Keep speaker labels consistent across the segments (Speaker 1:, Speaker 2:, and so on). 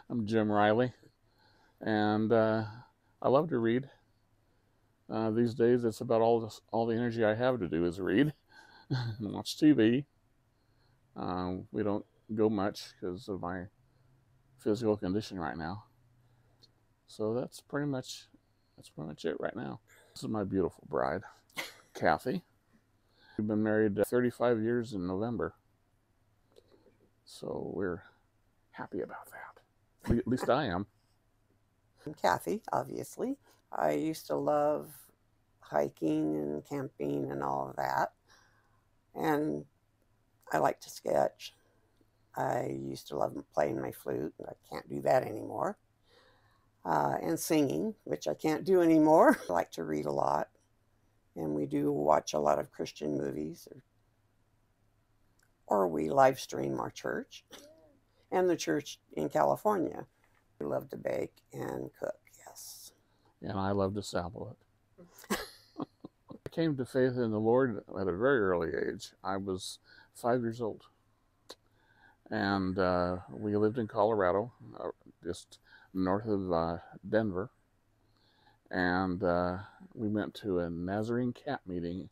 Speaker 1: I'm Jim Riley, and I love to read. These days, it's about all the energy I have to do is read and watch TV. We don't go much because of my physical condition right now. So that's pretty much it right now. This is my beautiful bride, Kathy. We've been married 35 years in November, so we're happy about that. At least I am.
Speaker 2: I'm Kathy, obviously. I used to love hiking and camping and all of that. And I like to sketch. I used to love playing my flute. I can't do that anymore. And singing, which I can't do anymore. I like to read a lot. And we do watch a lot of Christian movies, or we live stream our church and the church in California. We love to bake and cook, yes.
Speaker 1: And I love to sample it. I came to faith in the Lord at a very early age. I was 5 years old. And we lived in Colorado, just north of Denver. And we went to a Nazarene camp meeting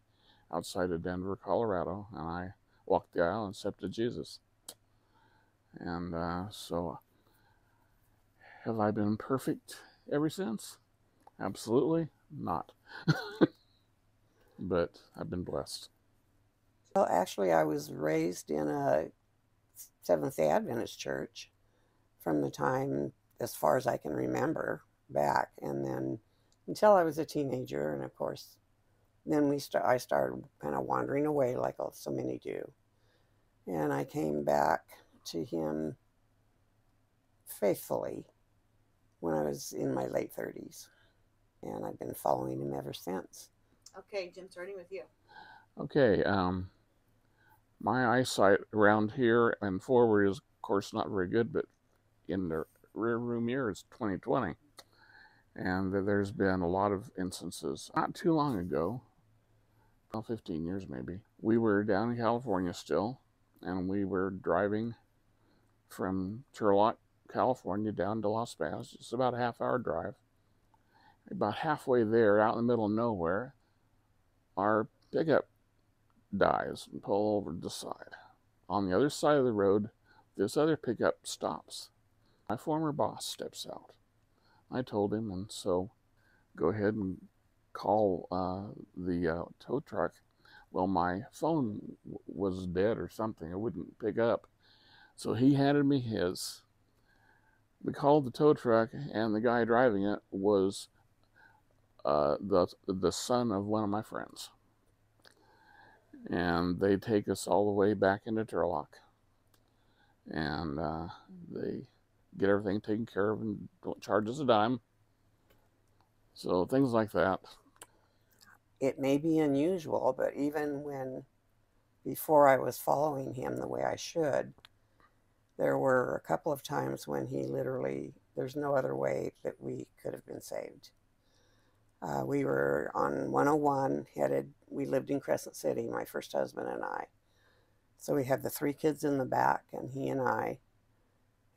Speaker 1: outside of Denver, Colorado. And I walked the aisle and accepted Jesus. And so, have I been perfect ever since? Absolutely not. But I've been blessed.
Speaker 2: Well, actually, I was raised in a Seventh-day Adventist church from the time, as far as I can remember, back. And then until I was a teenager, and of course, then I started kind of wandering away like so many do. And I came back to him faithfully when I was in my late 30s. And I've been following him ever since.
Speaker 3: Okay, Jim, starting with you.
Speaker 1: Okay, my eyesight around here and forward is, of course, not very good, but in the rear view mirror is 20/20. And there's been a lot of instances. Not too long ago, well, 15 years maybe, we were down in California still, and we were driving from Turlock, California, down to Las Vegas. It's about a half-hour drive. About halfway there, out in the middle of nowhere, our pickup dies and pull over to the side. On the other side of the road, this other pickup stops. My former boss steps out. I told him, and so go ahead and call the tow truck. Well, my phone was dead or something. It wouldn't pick up. So he handed me his. We called the tow truck, and the guy driving it was the son of one of my friends. And they take us all the way back into Turlock. And they get everything taken care of and don't charge us a dime. So things like that.
Speaker 2: It may be unusual, but even before I was following him the way I should, there were a couple of times when he literally, there's no other way that we could have been saved. We were on 101 we lived in Crescent City, my first husband and I. So we had the 3 kids in the back and he and I.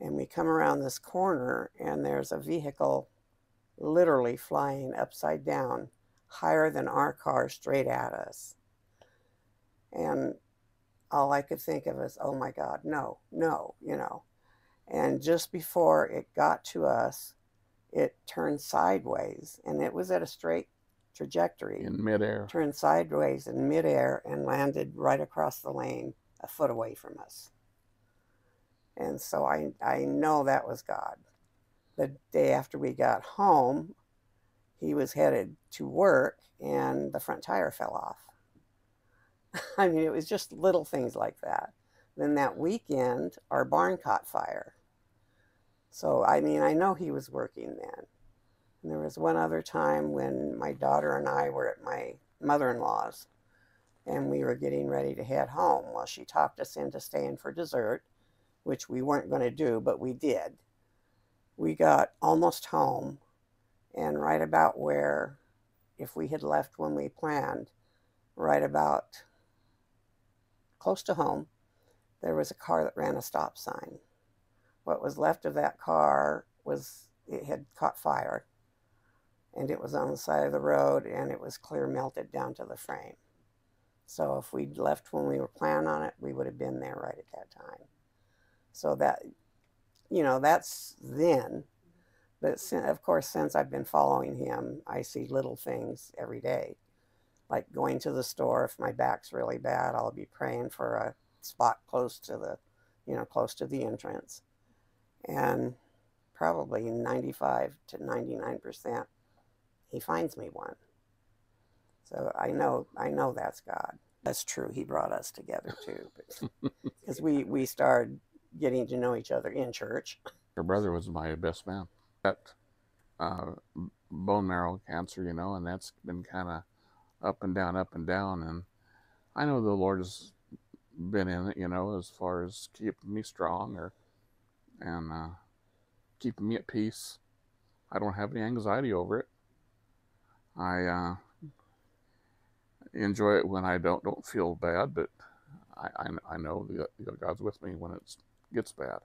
Speaker 2: And we come around this corner and there's a vehicle literally flying upside down, higher than our car, straight at us. And all I could think of is, oh my God, no, you know. And just before it got to us, it turned sideways, and it was at a straight trajectory.
Speaker 1: In midair.
Speaker 2: Turned sideways in midair and landed right across the lane, a foot away from us. And so I know that was God. The day after we got home, he was headed to work, and the front tire fell off. I mean, it was just little things like that. Then that weekend, our barn caught fire. So, I mean, I know he was working then. And there was one other time when my daughter and I were at my mother-in-law's, and we were getting ready to head home. Well, she talked us into staying for dessert, which we weren't going to do, but we did. We got almost home, and right about where, if we had left when we planned, right about close to home, there was a car that ran a stop sign. what was left of that car it had caught fire, and it was on the side of the road, and it was clear melted down to the frame. So if we'd left when we were planning on it, we would have been there right at that time. So that, that's then. But of course, since I've been following him, I see little things every day. Like going to the store, if my back's really bad, I'll be praying for a spot close to the entrance. And probably 95 to 99%, he finds me one. So I know that's God. That's true. He brought us together too, because we started getting to know each other in church.
Speaker 1: Your brother was my best man. Got bone marrow cancer, and that's been kind of up and down, and I know the Lord has been in it, as far as keeping me strong and keeping me at peace. I don't have any anxiety over it. I enjoy it when I don't feel bad, but I know that God's with me when it gets bad.